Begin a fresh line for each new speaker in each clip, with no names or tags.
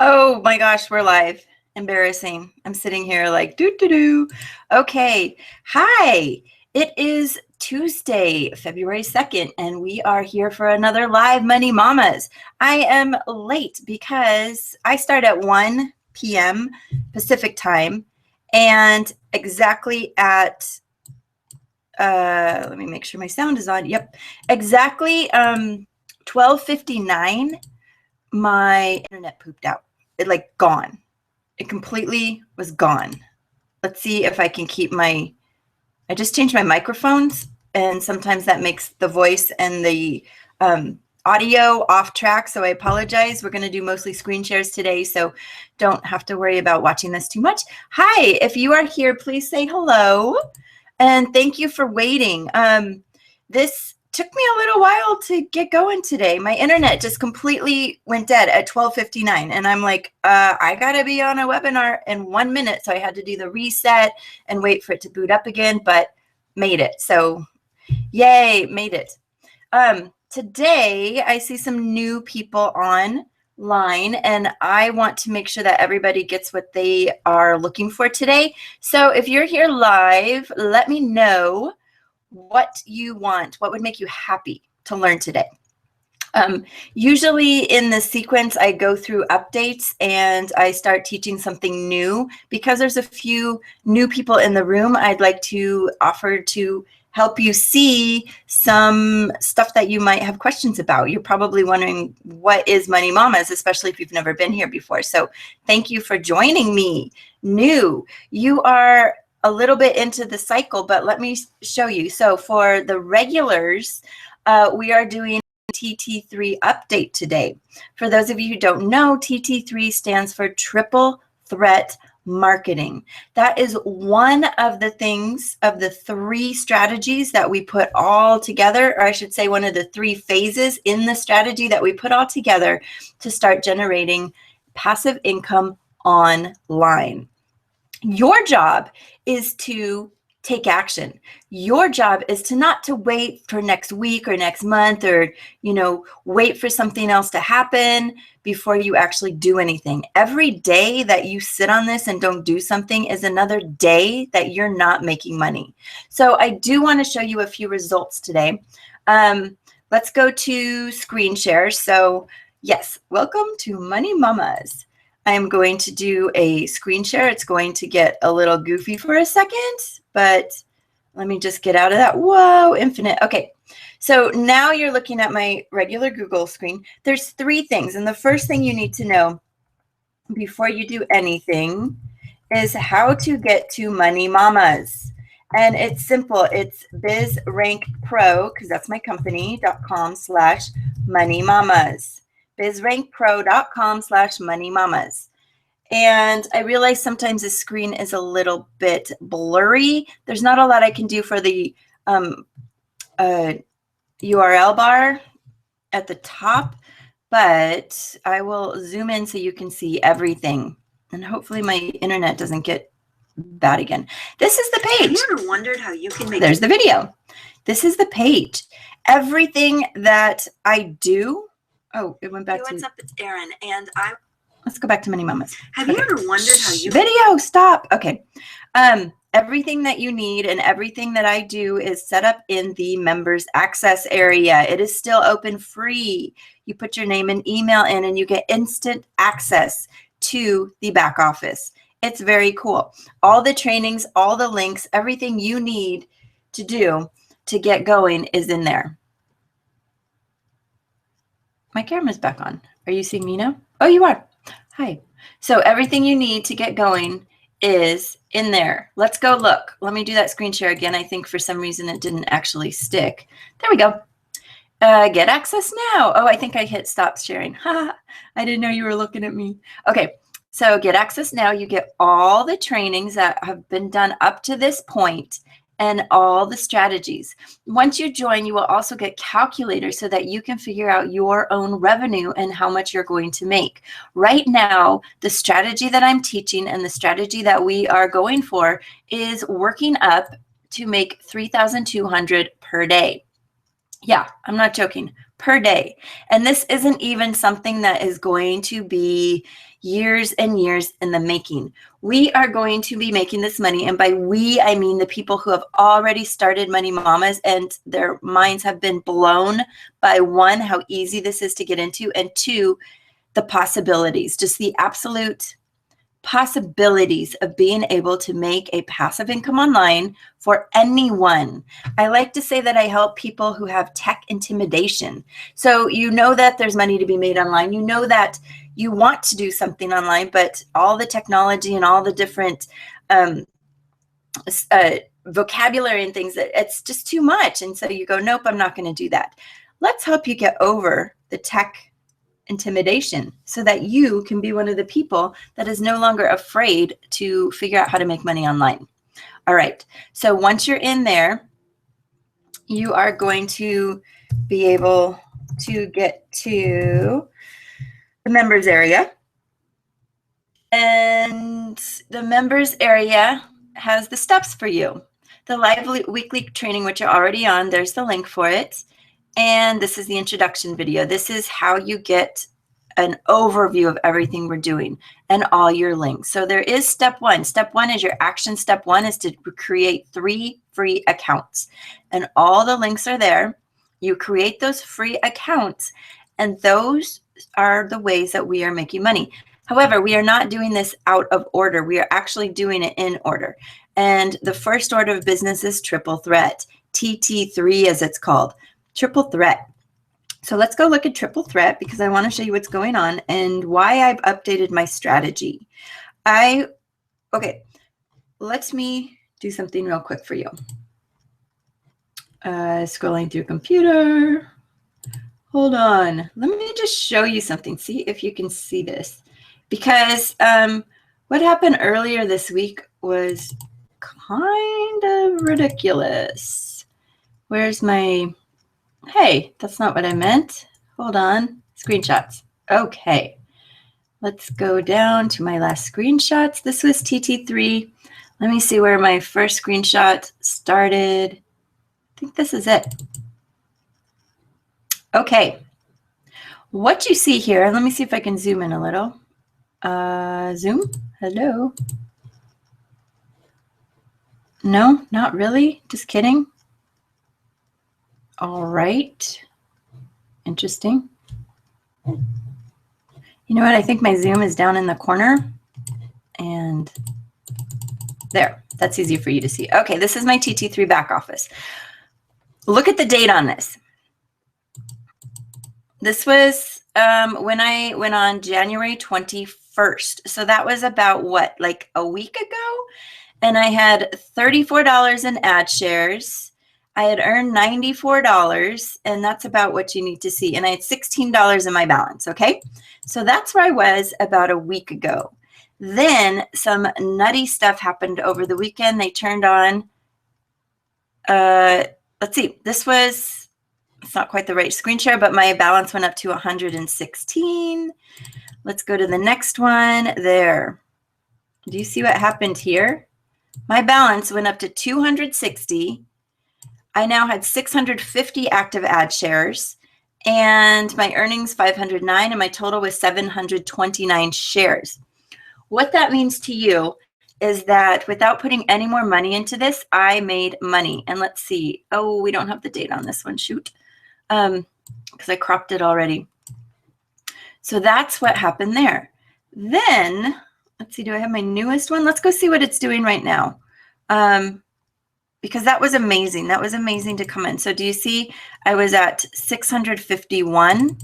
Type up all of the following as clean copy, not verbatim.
Oh my gosh, we're live. Embarrassing. I'm sitting here like doo. Okay. Hi. It is Tuesday, February 2nd, and we are here for another live Money Mamas. I am late because I start at 1 p.m. Pacific time, and exactly at let me make sure my sound is on. Yep. Exactly 12:59 my internet pooped out. It like gone. It completely was gone. Let's see if I can keep I just changed my microphones, and sometimes that makes the voice and the audio off track. So I apologize. We're going to do mostly screen shares today, so don't have to worry about watching this too much. Hi, if you are here, please say hello. And thank you for waiting. This took me a little while to get going today. My internet just completely went dead at 12:59, and I'm like, I gotta be on a webinar in 1 minute, so I had to do the reset and wait for it to boot up again, but made it. So yay, made it. Today I see some new people online, and I want to make sure that everybody gets what they are looking for today. So if you're here live, let me know what you want, what would make you happy to learn today. Usually in the sequence, I go through updates and I start teaching something new. Because there's a few new people in the room, I'd like to offer to help you see some stuff that you might have questions about. You're probably wondering, what is Money Mamas, especially if you've never been here before. So thank you for joining me. New, you are a little bit into the cycle, but let me show you. So for the regulars, we are doing TT3 update today. For those of you who don't know, TT3 stands for Triple Threat Marketing. That is one of the things, of the 3 strategies that we put all together, or I should say one of the 3 phases in the strategy that we put all together to start generating passive income online. Your job is to take action. Your job is to not to wait for next week or next month, or, wait for something else to happen before you actually do anything. Every day that you sit on this and don't do something is another day that you're not making money. So I do want to show you a few results today. Let's go to screen share. So yes, welcome to Money Mamas. I am going to do a screen share. It's going to get a little goofy for a second, but let me just get out of that. Whoa, infinite. Okay, so now you're looking at my regular Google screen. There's 3 things, and the first thing you need to know before you do anything is how to get to Money Mamas. And it's simple. It's BizRankPro, because that's my company, .com/moneymamas. bizrankpro.com/moneymamas. And I realize sometimes the screen is a little bit blurry. There's not a lot I can do for the URL bar at the top, but I will zoom in so you can see everything. And hopefully my internet doesn't get bad again. This is the page. Have you ever wondered how you can make... There's the video. This is the page. Everything that I do... Oh, it went back to... What's up? It's Erin, and let's go back to Money Mamas. Have you ever wondered how you... Video, stop. Okay. Everything that you need and everything that I do is set up in the members access area. It is still open free. You put your name and email in and you get instant access to the back office. It's very cool. All the trainings, all the links, everything you need to do to get going is in there. My camera's back on. Are you seeing me now? Oh, you are. Hi. So everything you need to get going is in there. Let's go look. Let me do that screen share again. I think for some reason it didn't actually stick. There we go. Get access now. Oh, I think I hit stop sharing. I didn't know you were looking at me. Okay. So get access now. You get all the trainings that have been done up to this point and all the strategies. Once you join, you will also get calculators so that you can figure out your own revenue and how much you're going to make. Right now, the strategy that I'm teaching and the strategy that we are going for is working up to make $3,200 per day. Yeah, I'm not joking. per day. And this isn't even something that is going to be years and years in the making. We are going to be making this money. And by we, I mean the people who have already started Money Mamas and their minds have been blown by one, how easy this is to get into, and two, the possibilities, just the absolute possibilities of being able to make a passive income online for anyone. I like to say that I help people who have tech intimidation. So you know that there's money to be made online. You know that you want to do something online, but all the technology and all the different vocabulary and things, it's just too much. And so you go, nope, I'm not going to do that. Let's help you get over the tech intimidation so that you can be one of the people that is no longer afraid to figure out how to make money online. All right. So once you're in there, you are going to be able to get to the members area. And the members area has the steps for you. The live weekly training, which you're already on, there's the link for it. And this is the introduction video. This is how you get an overview of everything we're doing and all your links. So there is step one. Step one is your action. Step one is to create 3 free accounts. And all the links are there. You create those free accounts, and those are the ways that we are making money. However, we are not doing this out of order. We are actually doing it in order. And the first order of business is triple threat, TT3 as it's called. Triple threat. So let's go look at triple threat because I want to show you what's going on and why I've updated my strategy. Okay, let me do something real quick for you. Scrolling through computer. Hold on. Let me just show you something. See if you can see this. Because what happened earlier this week was kind of ridiculous. Where's my... Hey, that's not what I meant. Hold on. Screenshots. Okay. Let's go down to my last screenshots. This was TT3. Let me see where my first screenshot started. I think this is it. Okay. What you see here, let me see if I can zoom in a little. Zoom? Hello? No, not really. Just kidding. All right. Interesting. You know what? I think my zoom is down in the corner. And there. That's easy for you to see. Okay, this is my TT3 back office. Look at the date on this. This was when I went on January 21st. So that was about what, like a week ago? And I had $34 in ad shares. I had earned $94, and that's about what you need to see. And I had $16 in my balance, okay? So that's where I was about a week ago. Then some nutty stuff happened over the weekend. They turned on, let's see, this was, it's not quite the right screen share, but my balance went up to 116. Let's go to the next one there. Do you see what happened here? My balance went up to 260. I now had 650 active ad shares, and my earnings 509, and my total was 729 shares. What that means to you is that without putting any more money into this, I made money. And let's see. Oh, we don't have the date on this one. Shoot. Because I cropped it already. So that's what happened there. Then, let's see, do I have my newest one? Let's go see what it's doing right now. Because that was amazing. That was amazing to come in. So do you see I was at 651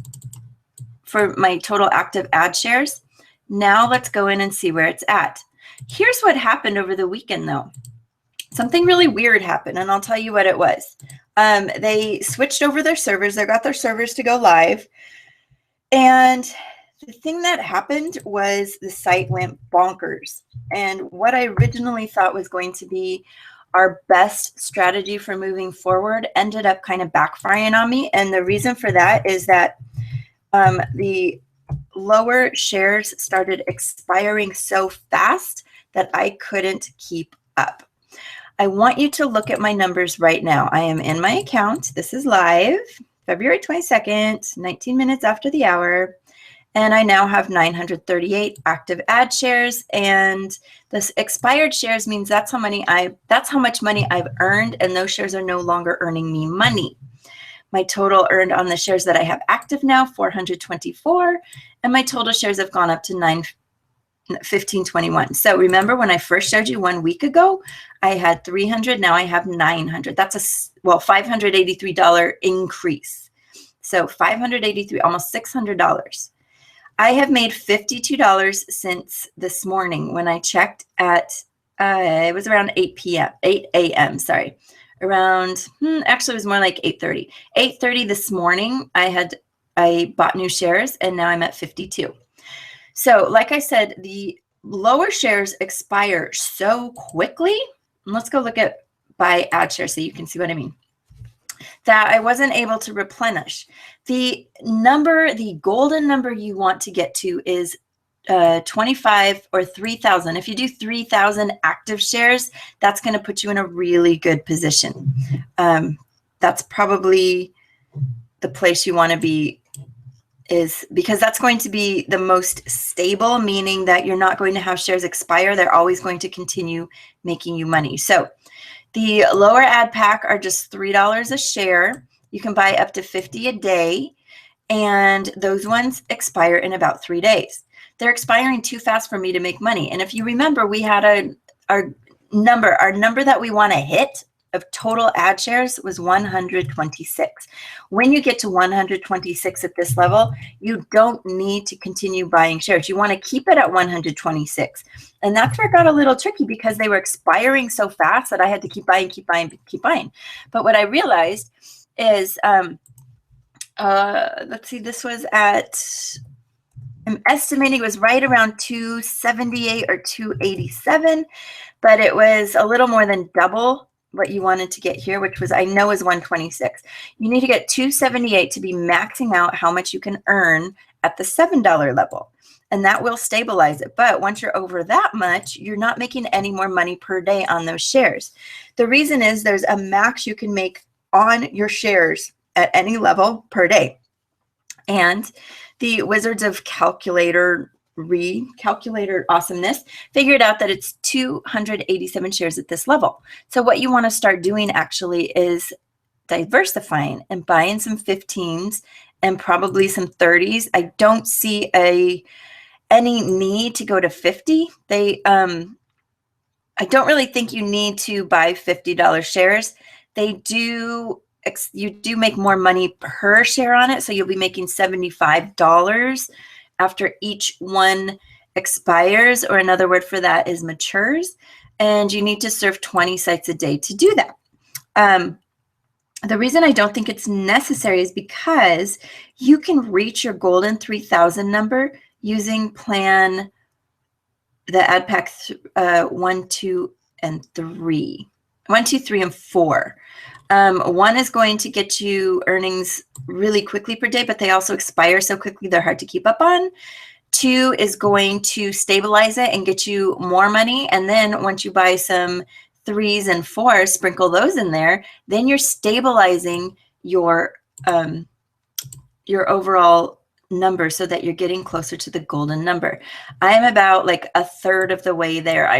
for my total active ad shares? Now let's go in and see where it's at. Here's what happened over the weekend though. Something really weird happened, and I'll tell you what it was. They switched over their servers. They got their servers to go live. And the thing that happened was the site went bonkers. And what I originally thought was going to be our best strategy for moving forward ended up kind of backfiring on me. And the reason for that is that the lower shares started expiring so fast that I couldn't keep up. I want you to look at my numbers right now. I am in my account. This is live. If February 22nd, 19 minutes after the hour. And I now have 938 active ad shares. And this expired shares means that's how much money I've earned, and those shares are no longer earning me money. My total earned on the shares that I have active now, 424, and my total shares have gone up to 1521. So remember when I first showed you 1 week ago, I had 300, now I have 900. That's $583 increase. So 583, almost $600. I have made $52 since this morning when I checked at, it was around 8 a.m., sorry. Around, actually it was more like 8:30. 8:30 this morning, I bought new shares, and now I'm at 52. So like I said, the lower shares expire so quickly. Let's go look at buy ad share so you can see what I mean. That I wasn't able to replenish. The golden number you want to get to is 25 or 3,000. If you do 3,000 active shares, that's going to put you in a really good position. That's probably the place you want to be, is because that's going to be the most stable, meaning that you're not going to have shares expire. They're always going to continue making you money. So the lower ad pack are just $3 a share. You can buy up to 50 a day, and those ones expire in about 3 days. They're expiring too fast for me to make money. And if you remember, we had our number that we want to hit of total ad shares was 126. When you get to 126 at this level, you don't need to continue buying shares. You want to keep it at 126. And that's where it got a little tricky, because they were expiring so fast that I had to keep buying. But what I realized is, let's see, this was at, I'm estimating it was right around 278 or 287, but it was a little more than double what you wanted to get here, which was, I know, is 126. You need to get 278 to be maxing out how much you can earn at the $7 level, and that will stabilize it. But once you're over that much, you're not making any more money per day on those shares. The reason is there's a max you can make on your shares at any level per day. And the Wizards of Calculator awesomeness figured out that it's 287 shares at this level. So what you want to start doing actually is diversifying and buying some 15s and probably some 30s. I don't see any need to go to 50. I don't really think you need to buy $50 shares. You do make more money per share on it, so you'll be making $75 after each one expires, or another word for that is matures, and you need to serve 20 sites a day to do that. The reason I don't think it's necessary is because you can reach your golden 3,000 number using plan the ad pack 1, 2, and 3. 1, 2, 3, and 4. 1 is going to get you earnings really quickly per day, but they also expire so quickly they're hard to keep up on. 2 is going to stabilize it and get you more money. And then once you buy some 3s and 4s, sprinkle those in there, then you're stabilizing your overall number so that you're getting closer to the golden number. I'm about like a third of the way there.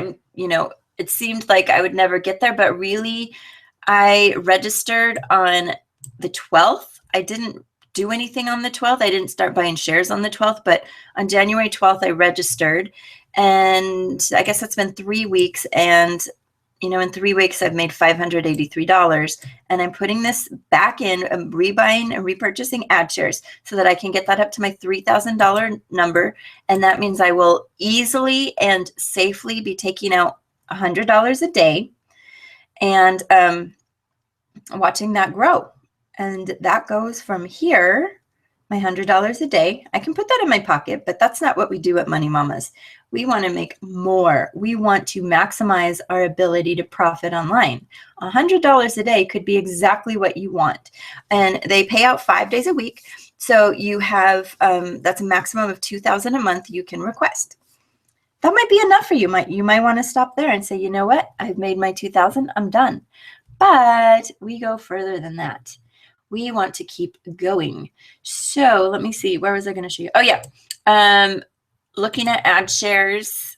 It seemed like I would never get there, but really, I registered on the 12th. I didn't do anything on the 12th. I didn't start buying shares on the 12th, but on January 12th, I registered, and I guess it's been 3 weeks, and in 3 weeks, I've made $583, and I'm putting this back in, rebuying and repurchasing ad shares so that I can get that up to my $3,000 number, and that means I will easily and safely be taking out $100 a day and watching that grow. And that goes from here, my $100 a day. I can put that in my pocket, but that's not what we do at Money Mamas. We want to make more. We want to maximize our ability to profit online. $100 a day could be exactly what you want. And they pay out 5 days a week. So you have, that's a maximum of $2,000 a month you can request. That might be enough for you. You might want to stop there and say, you know what? I've made my $2,000. I'm done. But we go further than that. We want to keep going. So let me see. Where was I going to show you? Oh, yeah. Looking at ad shares.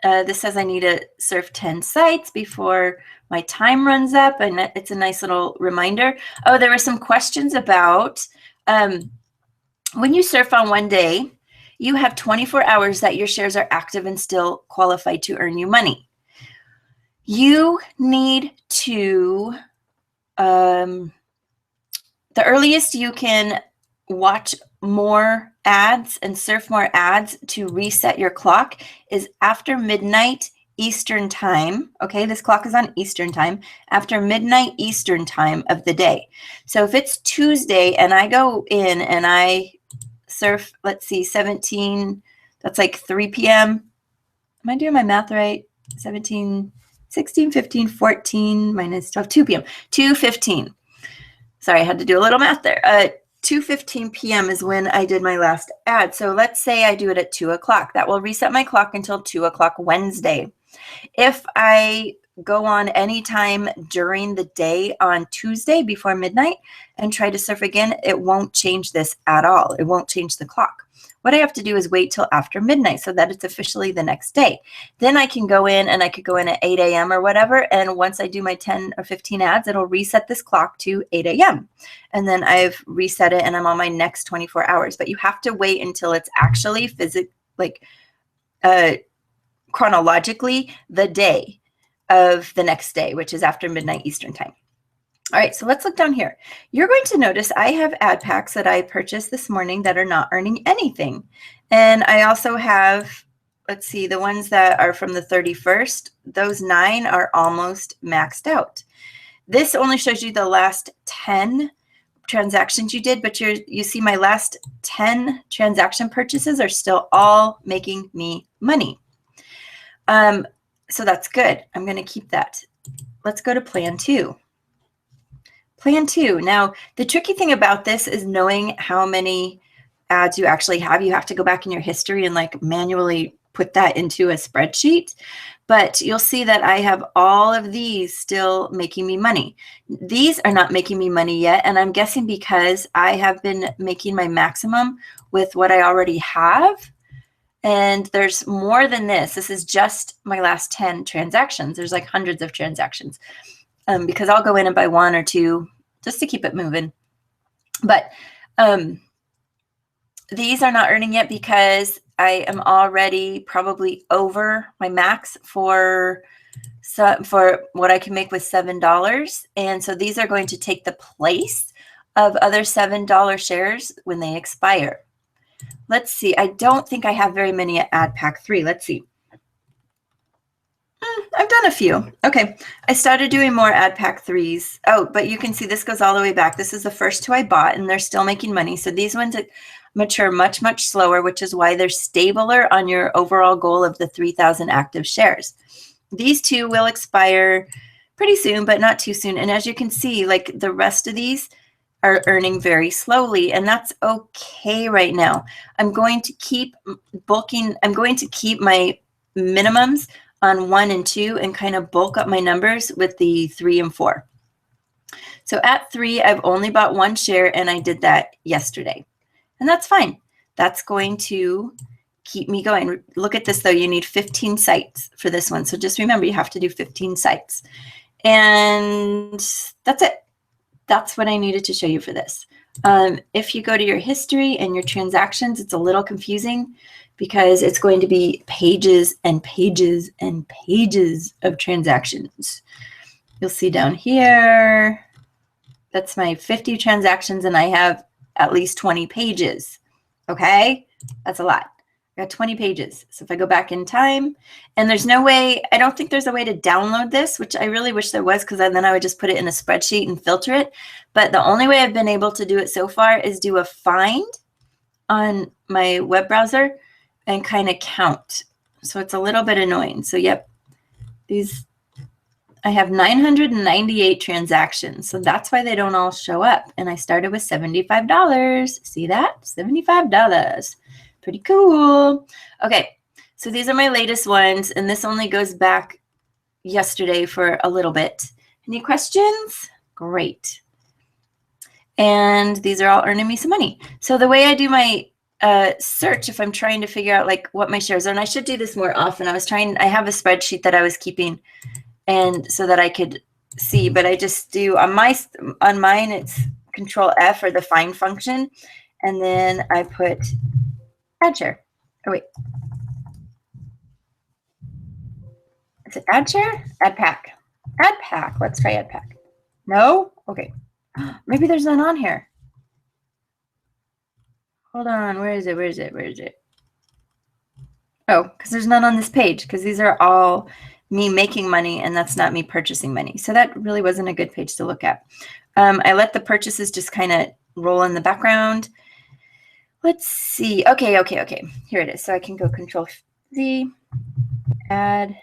This says I need to surf 10 sites before my time runs up, and it's a nice little reminder. Oh, there were some questions about when you surf on one day, you have 24 hours that your shares are active and still qualified to earn you money. You need to, the earliest you can watch more ads and surf more ads to reset your clock is after midnight Eastern time. Okay, this clock is on Eastern time, after midnight Eastern time of the day. So if it's Tuesday and I go in and I surf, let's see, 17, that's like 3 p.m. Am I doing my math right? 17, 16, 15, 14 minus 12, 2 p.m. 2:15. Sorry, I had to do a little math there. 2:15 p.m. is when I did my last ad. So let's say I do it at 2 o'clock. That will reset my clock until 2 o'clock Wednesday. If I go on any time during the day on Tuesday before midnight and try to surf again, it won't change this at all. It won't change the clock. What I have to do is wait till after midnight so that it's officially the next day. Then I can go in and I could go in at 8 a.m. or whatever. And once I do my 10 or 15 ads, it'll reset this clock to 8 a.m. And then I've reset it and I'm on my next 24 hours. But you have to wait until it's actually chronologically the day of the next day, which is after midnight Eastern time. All right, so let's look down here. You're going to notice I have ad packs that I purchased this morning that are not earning anything. And I also have, let's see, the ones that are from the 31st, those 9 are almost maxed out. This only shows you the last 10 transactions you did, but you see my last 10 transaction purchases are still all making me money. So that's good. I'm going to keep that. Let's go to plan 2. Plan 2. Now, the tricky thing about this is knowing how many ads you actually have. You have to go back in your history and like manually put that into a spreadsheet. But you'll see that I have all of these still making me money. These are not making me money yet. And I'm guessing because I have been making my maximum with what I already have. And there's more than this. This is just my last 10 transactions. There's like hundreds of transactions because I'll go in and buy 1 or 2 just to keep it moving. But these are not earning yet because I am already probably over my max for what I can make with $7. And so these are going to take the place of other $7 shares when they expire. Let's see. I don't think I have very many at ad pack 3. Let's see. I've done a few. Okay. I started doing more ad pack 3s. Oh, but you can see this goes all the way back. This is the first 2 I bought and they're still making money. So these ones mature much, much slower, which is why they're stabler on your overall goal of the 3,000 active shares. These 2 will expire pretty soon, but not too soon. And as you can see, like the rest of these are earning very slowly, and that's okay right now. I'm going to keep bulking. I'm going to keep my minimums on 1 and 2 and kind of bulk up my numbers with the 3 and 4. So at 3, I've only bought 1 share, and I did that yesterday. And that's fine. That's going to keep me going. Look at this, though. You need 15 sites for this one. So just remember, you have to do 15 sites. And that's it. That's what I needed to show you for this. If you go to your history and your transactions, it's a little confusing because it's going to be pages and pages and pages of transactions. You'll see down here, that's my 50 transactions and I have at least 20 pages. Okay, that's a lot. I got 20 pages. So if I go back in time, and there's no way, I don't think there's a way to download this, which I really wish there was, because then I would just put it in a spreadsheet and filter it. But the only way I've been able to do it so far is do a find on my web browser and kind of count. So it's a little bit annoying. So yep, I have 998 transactions. So that's why they don't all show up. And I started with $75. See that? $75. Pretty cool. Okay, so these are my latest ones, and this only goes back yesterday for a little bit. Any questions? Great. And these are all earning me some money. So the way I do my search, if I'm trying to figure out like what my shares are, and I should do this more often. I have a spreadsheet that I was keeping, and so that I could see, but I just do on mine, it's Control F or the find function. And then I put add share. Oh, wait. Is it add share? Add pack. Add pack. Let's try add pack. No? Okay. Maybe there's none on here. Hold on. Where is it? Where is it? Where is it? Oh, because there's none on this page, because these are all me making money and that's not me purchasing money. So that really wasn't a good page to look at. I let the purchases just kind of roll in the background. Let's see. Okay. Here it is. So I can go Control Z, add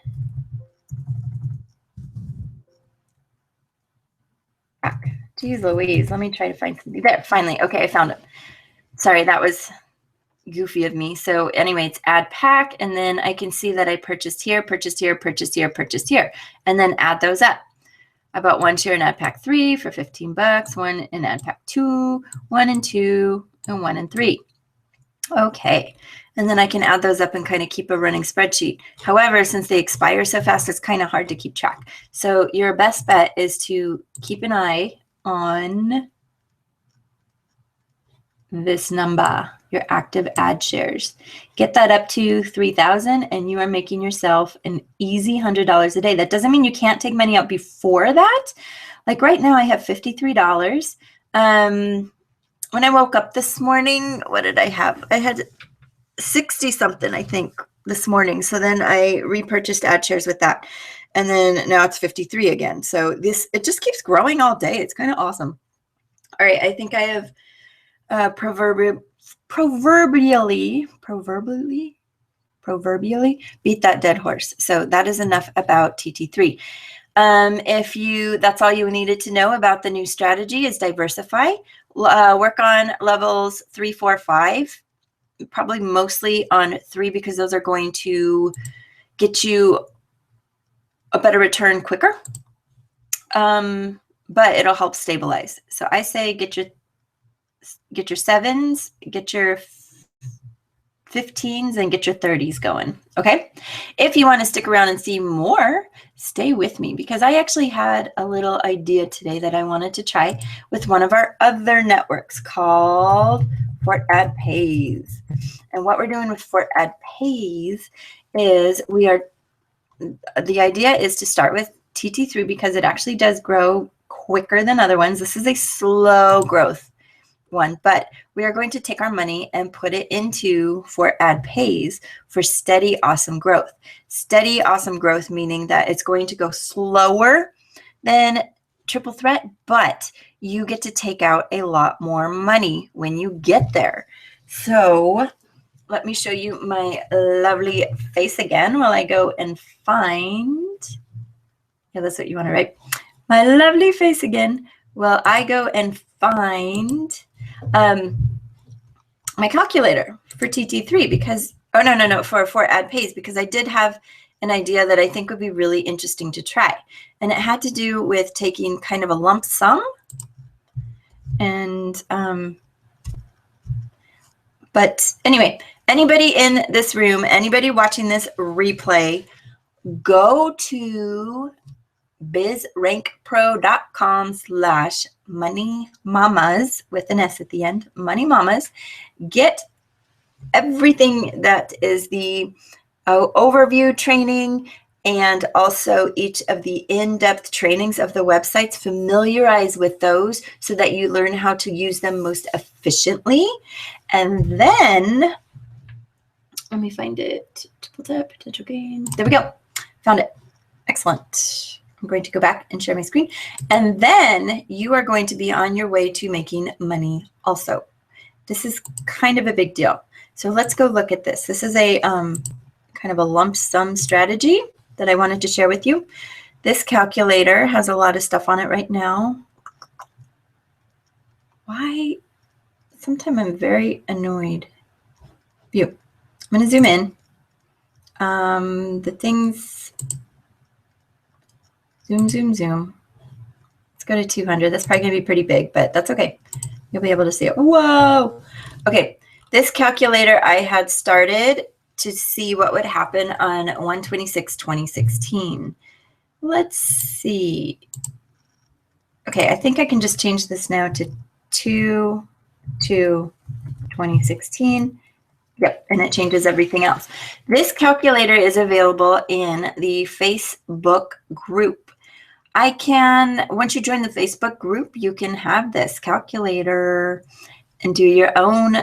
back. Geez Louise. Let me try to find something there. Finally. Okay, I found it. Sorry, that was goofy of me. So anyway, it's add pack, and then I can see that I purchased here, purchased here, purchased here, purchased here, and then add those up. I bought one share in add pack 3 for $15, one in add pack 2, 1 and 2, and 1 and 3. Okay, and then I can add those up and kind of keep a running spreadsheet. However, since they expire so fast, it's kind of hard to keep track. So your best bet is to keep an eye on this number, your active ad shares. Get that up to 3,000 and you are making yourself an easy $100 a day. That doesn't mean you can't take money out before that. Like right now I have $53. When I woke up this morning, what did I have? I had 60 something, I think, this morning. So then I repurchased ad shares with that. And then now it's 53 again. So it just keeps growing all day. It's kind of awesome. All right, I think I have proverbially beat that dead horse. So that is enough about TT3. That's all you needed to know about the new strategy is diversify. Work on levels 3, 4, 5, probably mostly on 3 because those are going to get you a better return quicker. But it'll help stabilize. So I say get your 7s, get your 15s, and get your 30s going. Okay. If you want to stick around and see more, stay with me because I actually had a little idea today that I wanted to try with one of our other networks called Fort Ad Pays. And what we're doing with Fort Ad Pays is the idea is to start with TT3 because it actually does grow quicker than other ones. This is a slow growth one, but we are going to take our money and put it into Fort Ad Pays for steady, awesome growth. Steady, awesome growth, meaning that it's going to go slower than Triple Threat, but you get to take out a lot more money when you get there. So let me show you my lovely face again while I go and find, yeah, that's what you want to write. My lovely face again. Well, I go and find my calculator for TT3 because, for Ad Pays, because I did have an idea that I think would be really interesting to try. And it had to do with taking kind of a lump sum and, but anyway, anybody in this room, anybody watching this replay, go to bizrankpro.com/moneymamas with an S at the end, Money Mamas. Get everything that is the overview training and also each of the in-depth trainings of the websites. Familiarize with those so that you learn how to use them most efficiently. And then, let me find it. Triple tap, potential gain. There we go. Found it. Excellent. I'm going to go back and share my screen. And then you are going to be on your way to making money also. This is kind of a big deal. So let's go look at this. This is a kind of a lump sum strategy that I wanted to share with you. This calculator has a lot of stuff on it right now. Why? Sometimes I'm very annoyed. View. I'm going to zoom in. The things... Zoom. Let's go to 200. That's probably going to be pretty big, but that's okay. You'll be able to see it. Whoa. Okay. This calculator I had started to see what would happen on 1/26/2016. Let's see. Okay, I think I can just change this now to 2/2/2016. Yep, and it changes everything else. This calculator is available in the Facebook group. Once you join the Facebook group, you can have this calculator and do your own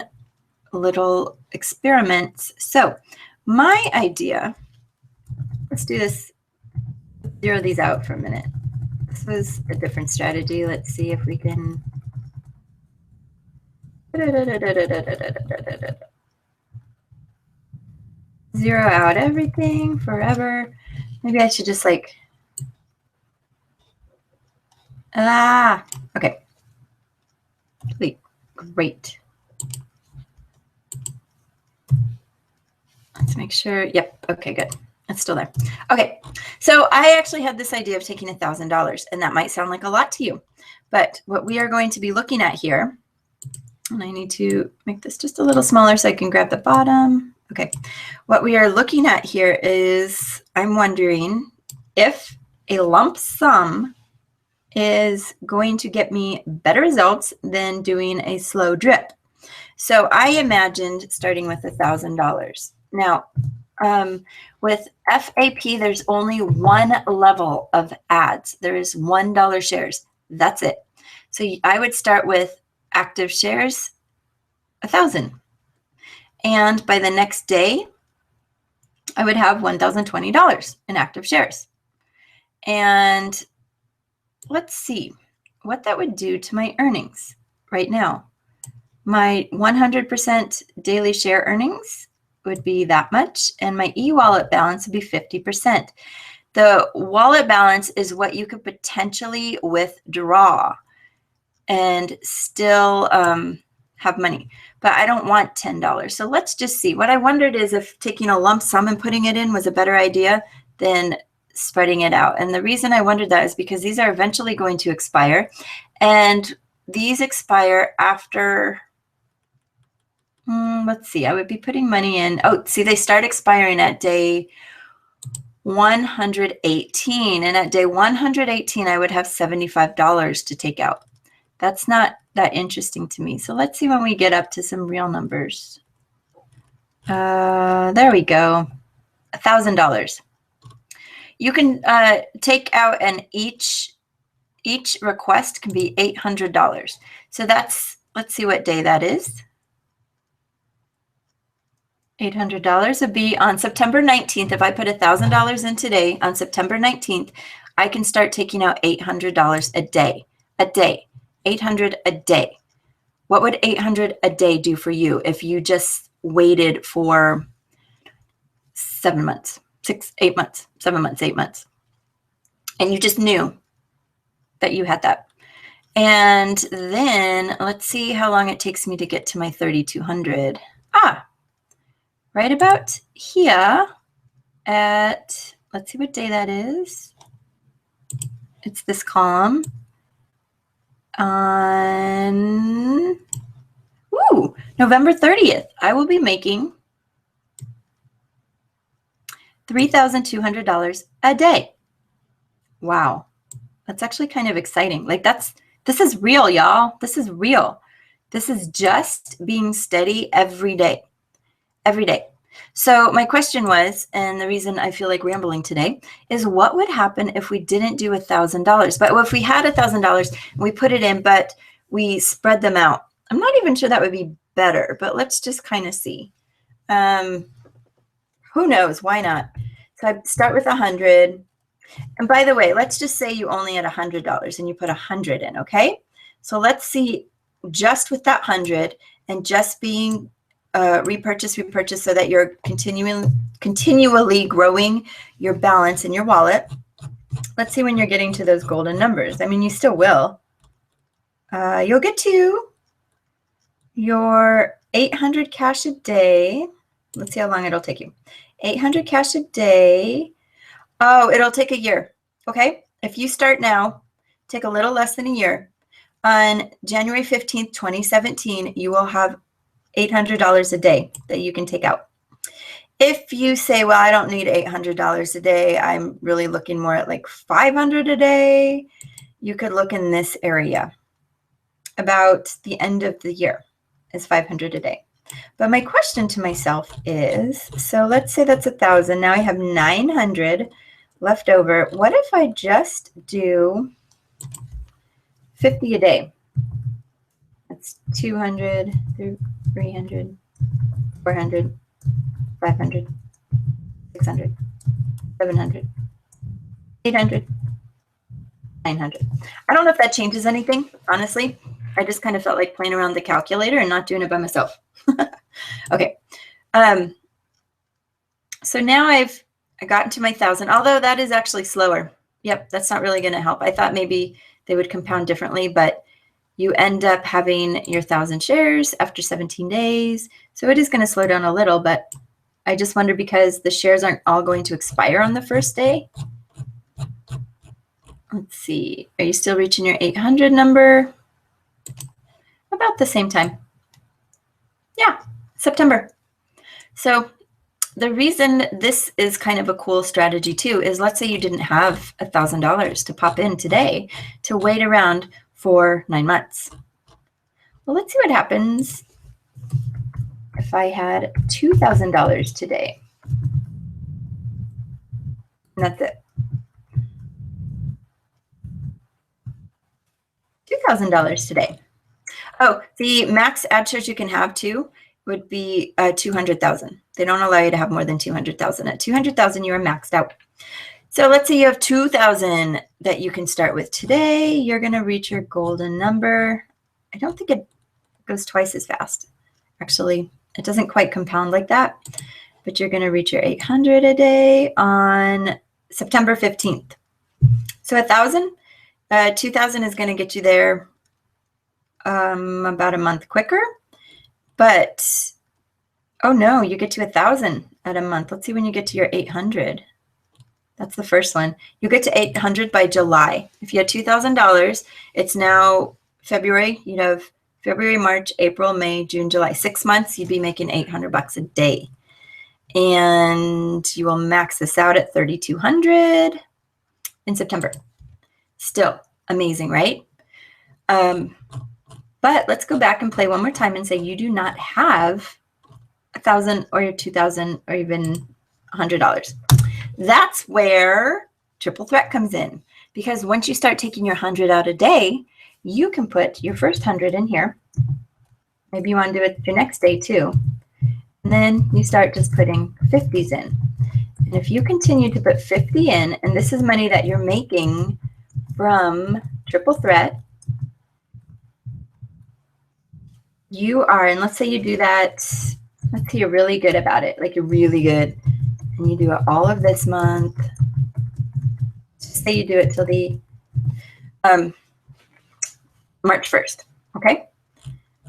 little experiments. So my idea, let's do this, zero these out for a minute. This was a different strategy. Let's see if we can. Zero out everything forever. Maybe I should just like, okay. Great. Let's make sure. Yep. Okay, good. It's still there. Okay. So I actually had this idea of taking $1,000, and that might sound like a lot to you, but what we are going to be looking at here, and I need to make this just a little smaller so I can grab the bottom. Okay. What we are looking at here is, I'm wondering if a lump sum is going to get me better results than doing a slow drip. So I imagined starting with $1,000. Now, with FAP, there's only one level of ads. There is $1 shares. That's it. So I would start with active shares, 1,000. And by the next day, I would have $1,020 in active shares. And let's see what that would do to my earnings right now. My 100% daily share earnings would be that much, and my e-wallet balance would be 50%. The wallet balance is what you could potentially withdraw and still have money, but I don't want $10. So let's just see. What I wondered is if taking a lump sum and putting it in was a better idea than spreading it out. And the reason I wondered that is because these are eventually going to expire, and these expire after, let's see, I would be putting money in. Oh, see, they start expiring at day 118. And at day 118, I would have $75 to take out. That's not that interesting to me. So let's see when we get up to some real numbers. There we go. $1,000. You can take out, and each request can be $800. So that's, let's see what day that is. $800 would be on September 19th. If I put $1,000 in today, on September 19th, I can start taking out $800 a day. A day. 800 a day. What would 800 a day do for you if you just waited for 7 months, 8 months, 7 months, 8 months, and you just knew that you had that? And then let's see how long it takes me to get to my 3,200. Right about here at, let's see what day that is. It's this column. On November 30th, I will be making $3,200 a day. Wow. That's actually kind of exciting. Like this is real, y'all. This is real. This is just being steady every day. Every day. So my question was, and the reason I feel like rambling today, is what would happen if we didn't do $1,000? But if we had $1,000 and we put it in, but we spread them out, I'm not even sure that would be better, but let's just kind of see. Who knows? Why not? So I start with 100. And by the way, let's just say you only had $100 and you put 100 in, okay? So let's see, just with that 100 and just being repurchase, so that you're continually growing your balance in your wallet. Let's see when you're getting to those golden numbers. I mean, you still will. You'll get to your 800 cash a day. Let's see how long it'll take you. 800 cash a day. Oh, it'll take a year. Okay. If you start now, take a little less than a year. On January 15th, 2017, you will have $800 a day that you can take out. If you say, well, I don't need $800 a day, I'm really looking more at like $500 a day, you could look in this area. About the end of the year is $500 a day. But my question to myself is, so let's say that's 1,000. Now I have 900 left over. What if I just do 50 a day? That's 200, 300, 400, 500, 600, 700, 800, 900. I don't know if that changes anything, honestly. I just kind of felt like playing around the calculator and not doing it by myself. Okay. So now I gotten to my 1,000, although that is actually slower. Yep, that's not really going to help. I thought maybe they would compound differently, but you end up having your 1,000 shares after 17 days. So it is going to slow down a little, but I just wonder because the shares aren't all going to expire on the first day. Let's see. Are you still reaching your 800 number? About the same time. Yeah, September. So the reason this is kind of a cool strategy too is, let's say you didn't have $1,000 to pop in today to wait around for 9 months. Well, let's see what happens if I had $2,000 today. And that's it. $2,000 today. Oh, the max ad shares you can have too would be 200,000. They don't allow you to have more than 200,000. At 200,000, you are maxed out. So let's say you have 2,000 that you can start with today. You're going to reach your golden number. I don't think it goes twice as fast. Actually, it doesn't quite compound like that. But you're going to reach your 800 a day on September 15th. So 1,000, 2,000 is going to get you there about a month quicker. But, oh no, you get to 1,000 at a month. Let's see when you get to your 800. That's the first one. You get to 800 by July. If you had $2,000, it's now February. You'd have February, March, April, May, June, July. 6 months, you'd be making $800 a day. And you will max this out at 3,200 in September. Still amazing, right? But let's go back and play one more time and say you do not have 1,000 or your 2,000 or even $100. That's where Triple Threat comes in, because once you start taking your 100 out a day, you can put your first 100 in here. Maybe you want to do it your next day too. And then you start just putting 50s in. And if you continue to put 50 in, and this is money that you're making from Triple Threat, you are, and let's say you do that, let's say you're really good about it, like you're really good, and you do it all of this month. Just say you do it till the March 1st, okay?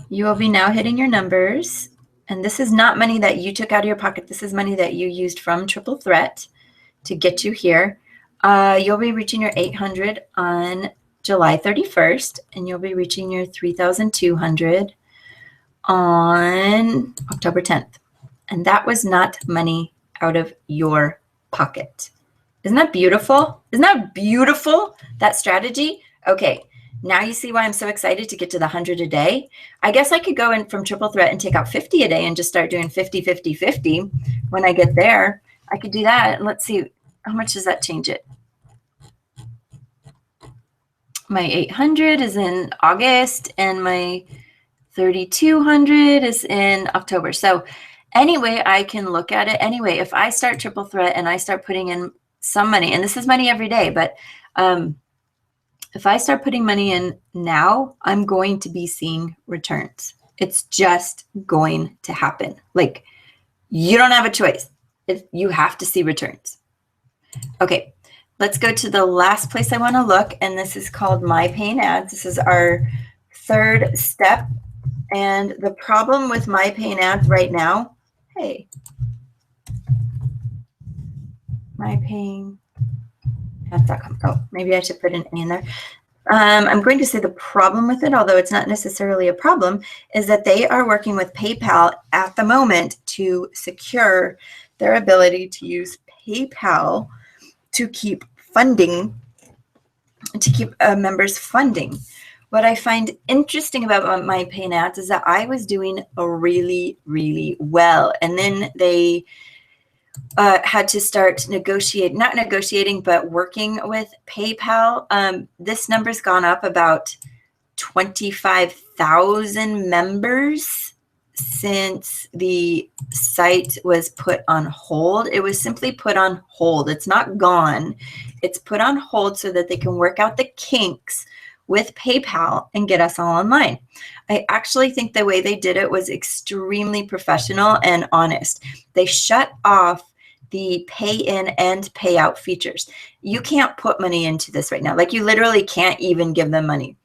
You will be now hitting your numbers, and this is not money that you took out of your pocket. This is money that you used from Triple Threat to get you here. You'll be reaching your 800 on July 31st, and you'll be reaching your 3,200 on October 10th. And that was not money out of your pocket. Isn't that beautiful? Isn't that beautiful, that strategy? Okay, now you see why I'm so excited to get to the 100 a day. I guess I could go in from Triple Threat and take out 50 a day and just start doing 50, 50, 50 when I get there. I could do that. And let's see, how much does that change it? My 800 is in August and my 3,200 is in October. So anyway, I can look at it. Anyway, if I start Triple Threat and I start putting in some money, and this is money every day, but if I start putting money in now, I'm going to be seeing returns. It's just going to happen. Like, you don't have a choice. You have to see returns. Okay, let's go to the last place I want to look, and this is called My Paying Ads. This is our third step. And the problem with My Paying Ads right now, hey, mypayingads.com. Oh, maybe I should put an A in there. I'm going to say the problem with it, although it's not necessarily a problem, is that they are working with PayPal at the moment to secure their ability to use PayPal to keep funding, to keep members funding. What I find interesting about my paying ads is that I was doing really, really well. And then they had to start not negotiating, but working with PayPal. This number's gone up about 25,000 members since the site was put on hold. It was simply put on hold. It's not gone. It's put on hold so that they can work out the kinks with PayPal and get us all online. I actually think the way they did it was extremely professional and honest. They shut off the pay in and pay out features. You can't put money into this right now. Like, you literally can't even give them money.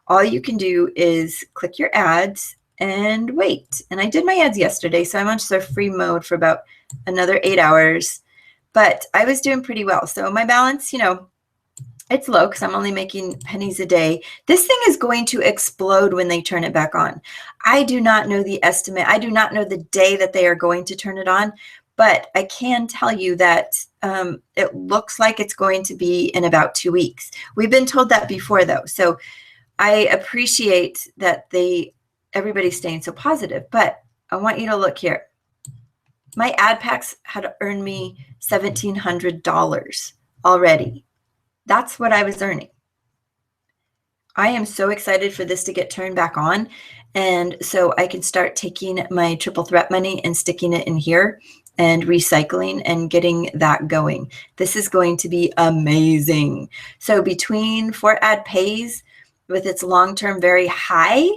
All you can do is click your ads and wait. And I did my ads yesterday, so I'm on their free mode for about another 8 hours. But I was doing pretty well. So my balance, it's low because I'm only making pennies a day. This thing is going to explode when they turn it back on. I do not know the estimate. I do not know the day that they are going to turn it on. But I can tell you that it looks like it's going to be in about 2 weeks. We've been told that before, though. So I appreciate that everybody's staying so positive. But I want you to look here. My ad packs had earned me $1,700 already. That's what I was earning. I am so excited for this to get turned back on. And so I can start taking my triple threat money and sticking it in here and recycling and getting that going. This is going to be amazing. So between For Ad Pays with its long-term very high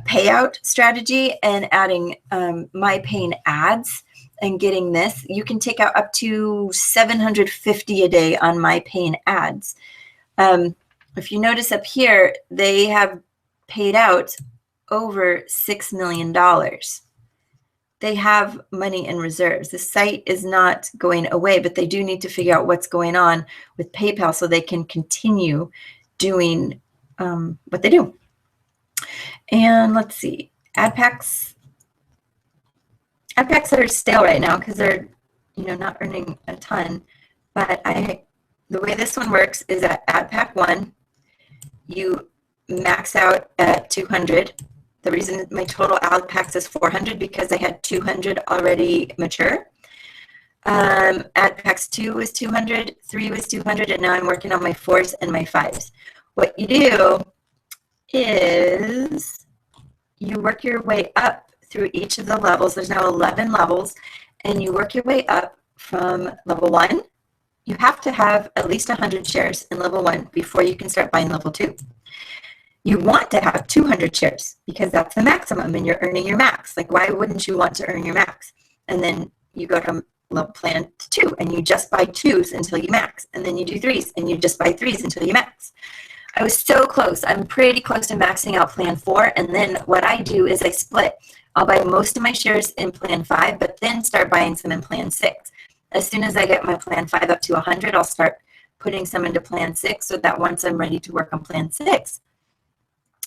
payout strategy and adding my paying ads and getting this, you can take out up to $750 a day on my paying ads. If you notice up here, they have paid out over $6 million. They have money in reserves. The site is not going away, but they do need to figure out what's going on with PayPal so they can continue doing what they do. And let's see, ad packs are stale right now because they're, not earning a ton. But the way this one works is at ad pack 1, you max out at 200. The reason my total ad packs is 400 because I had 200 already mature. Ad packs 2 was 200, 3 was 200, and now I'm working on my 4s and my 5s. What you do is you work your way up through each of the levels. There's now 11 levels, and you work your way up from level 1. You have to have at least 100 shares in level 1 before you can start buying level 2. You want to have 200 shares because that's the maximum and you're earning your max. Like, why wouldn't you want to earn your max? And then you go to level plan 2 and you just buy 2s until you max. And then you do 3s and you just buy 3s until you max. I was so close. I'm pretty close to maxing out plan 4. And then what I do is I split. I'll buy most of my shares in plan 5, but then start buying some in plan 6. As soon as I get my plan 5 up to 100, I'll start putting some into plan 6 so that once I'm ready to work on plan 6,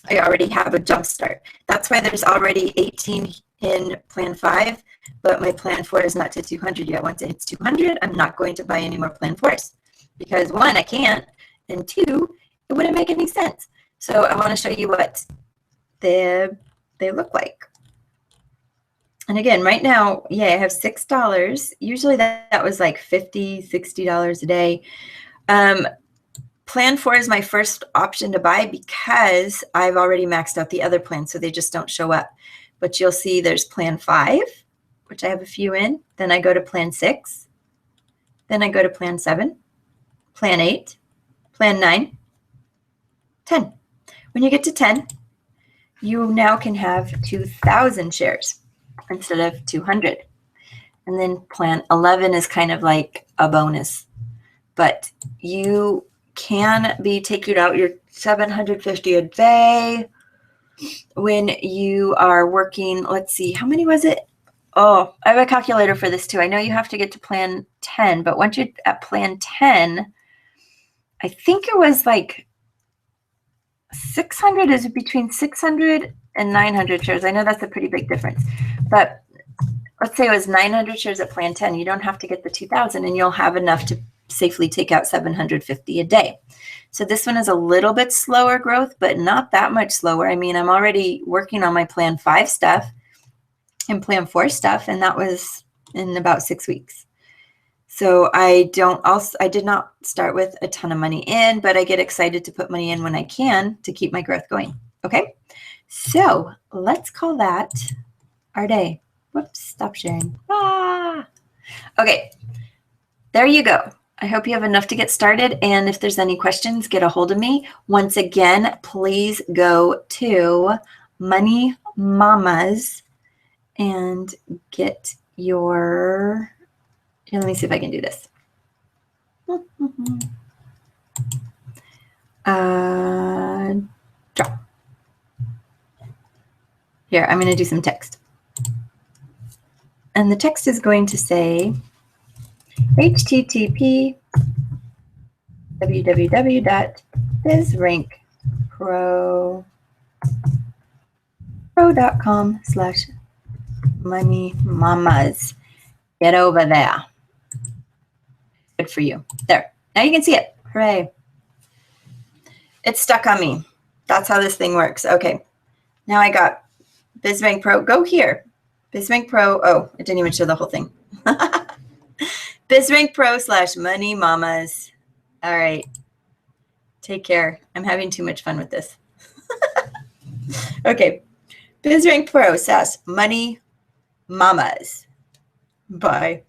I already have a jump start. That's why there's already 18 in plan 5, but my plan 4 is not to 200 yet. Once it hits 200, I'm not going to buy any more plan 4s because 1, I can't, and 2, it wouldn't make any sense. So I want to show you what they look like. And again, right now, I have $6. Usually that was like $50, $60 a day. Plan 4 is my first option to buy because I've already maxed out the other plans, so they just don't show up. But you'll see there's plan 5, which I have a few in. Then I go to plan 6. Then I go to plan 7, plan 8, plan 9, 10. When you get to 10, you now can have 2,000 shares instead of 200. And then plan 11 is kind of like a bonus. But you can be taking out your $750 a day when you are working. Let's see, how many was it? Oh, I have a calculator for this too. I know you have to get to plan 10, but once you're at plan 10, I think it was like 600 is between 600 and 900 shares. I know that's a pretty big difference, but let's say it was 900 shares at plan 10. You don't have to get the 2,000 and you'll have enough to safely take out 750 a day. So this one is a little bit slower growth, but not that much slower. I mean, I'm already working on my plan 5 stuff and plan 4 stuff, and that was in about 6 weeks. So I did not start with a ton of money in, but I get excited to put money in when I can to keep my growth going. Okay, so let's call that our day. Whoops, stop sharing. Okay, there you go. I hope you have enough to get started. And if there's any questions, get a hold of me. Once again, please go to Money Mamas and get your, here, let me see if I can do this. Drop. Here, I'm going to do some text. And the text is going to say, http www.bizrankpro.com/moneymamas. Get over there. Good for you. There. Now you can see it. Hooray. It's stuck on me. That's how this thing works. Okay. Now I got BizRank Pro. Go here. BizRank Pro. Oh, it didn't even show the whole thing. BizRank Pro /Money Mamas. All right. Take care. I'm having too much fun with this. Okay. BizRank Pro /Money Mamas. Bye.